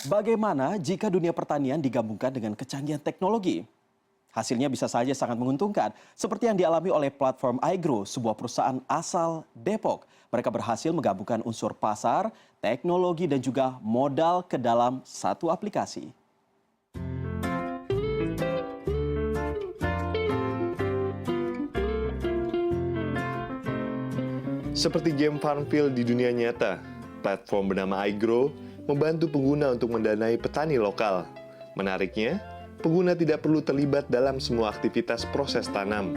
Bagaimana jika dunia pertanian digabungkan dengan kecanggihan teknologi? Hasilnya bisa saja sangat menguntungkan, seperti yang dialami oleh platform iGrow, sebuah perusahaan asal Depok. Mereka berhasil menggabungkan unsur pasar, teknologi, dan juga modal ke dalam satu aplikasi. Seperti game Farmville di dunia nyata, platform bernama iGrow membantu pengguna untuk mendanai petani lokal. Menariknya, pengguna tidak perlu terlibat dalam semua aktivitas proses tanam.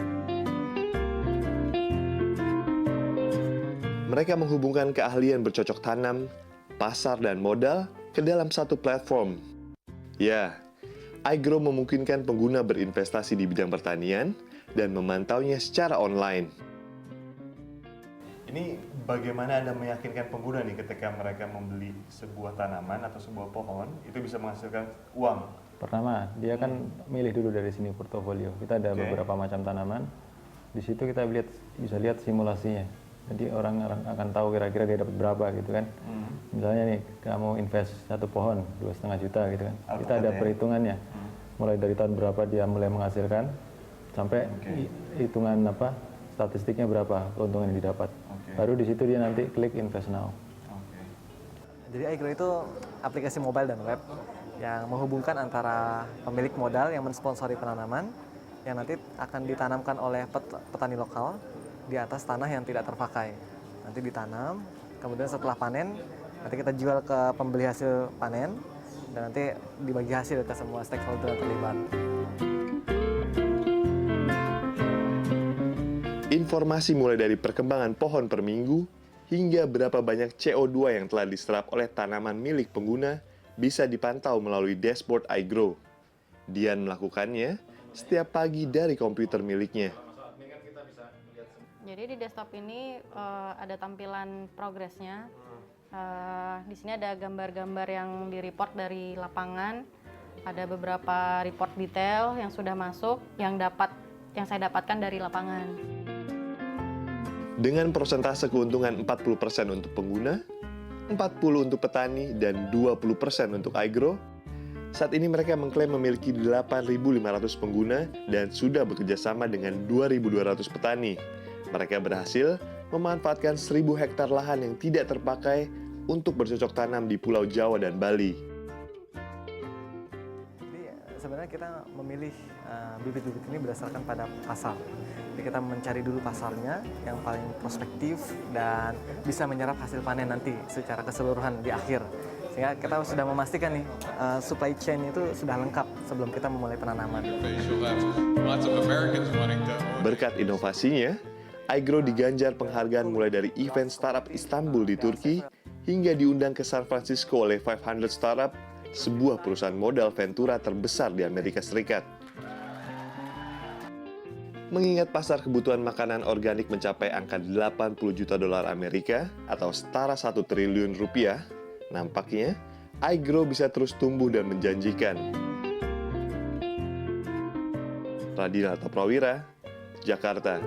Mereka menghubungkan keahlian bercocok tanam, pasar, dan modal ke dalam satu platform. Ya, iGrow memungkinkan pengguna berinvestasi di bidang pertanian dan memantaunya secara online. Ini bagaimana Anda meyakinkan pengguna nih ketika mereka membeli sebuah tanaman atau sebuah pohon, itu bisa menghasilkan uang? Pertama, dia kan milih dulu dari sini portofolio. Kita ada beberapa macam tanaman. Di situ kita bisa lihat simulasinya. Jadi orang akan tahu kira-kira dia dapat berapa gitu kan. Misalnya nih, kamu invest satu pohon 2,5 juta gitu kan. Kita ada perhitungannya. Mulai dari tahun berapa dia mulai menghasilkan sampai hitungan statistiknya berapa keuntungan yang didapat. Baru di situ dia nanti klik invest now. Jadi iGrow itu aplikasi mobile dan web yang menghubungkan antara pemilik modal yang mensponsori penanaman yang nanti akan ditanamkan oleh petani lokal di atas tanah yang tidak terpakai. Nanti ditanam, kemudian setelah panen, nanti kita jual ke pembeli hasil panen dan nanti dibagi hasil ke semua stakeholder yang terlibat. Informasi mulai dari perkembangan pohon per minggu hingga berapa banyak CO2 yang telah diserap oleh tanaman milik pengguna bisa dipantau melalui dashboard iGrow. Dian melakukannya setiap pagi dari komputer miliknya. Jadi di desktop ini ada tampilan progresnya. Di sini ada gambar-gambar yang di-report dari lapangan. Ada beberapa report detail yang sudah masuk, yang saya dapatkan dari lapangan. Dengan persentase keuntungan 40% untuk pengguna, 40% untuk petani, dan 20% untuk iGrow, saat ini mereka mengklaim memiliki 8.500 pengguna dan sudah bekerja sama dengan 2.200 petani. Mereka berhasil memanfaatkan 1.000 hektar lahan yang tidak terpakai untuk bercocok tanam di Pulau Jawa dan Bali. Sebenarnya kita memilih bibit-bibit ini berdasarkan pada pasar. Jadi kita mencari dulu pasarnya yang paling prospektif dan bisa menyerap hasil panen nanti secara keseluruhan di akhir. Sehingga kita sudah memastikan nih supply chain itu sudah lengkap sebelum kita memulai penanaman. Berkat inovasinya, iGrow diganjar penghargaan mulai dari event startup Istanbul di Turki hingga diundang ke San Francisco oleh 500 Startup, sebuah perusahaan modal ventura terbesar di Amerika Serikat. Mengingat pasar kebutuhan makanan organik mencapai angka 80 juta dolar Amerika atau setara 1 triliun rupiah, nampaknya iGrow bisa terus tumbuh dan menjanjikan. Radinata Prawira, Jakarta.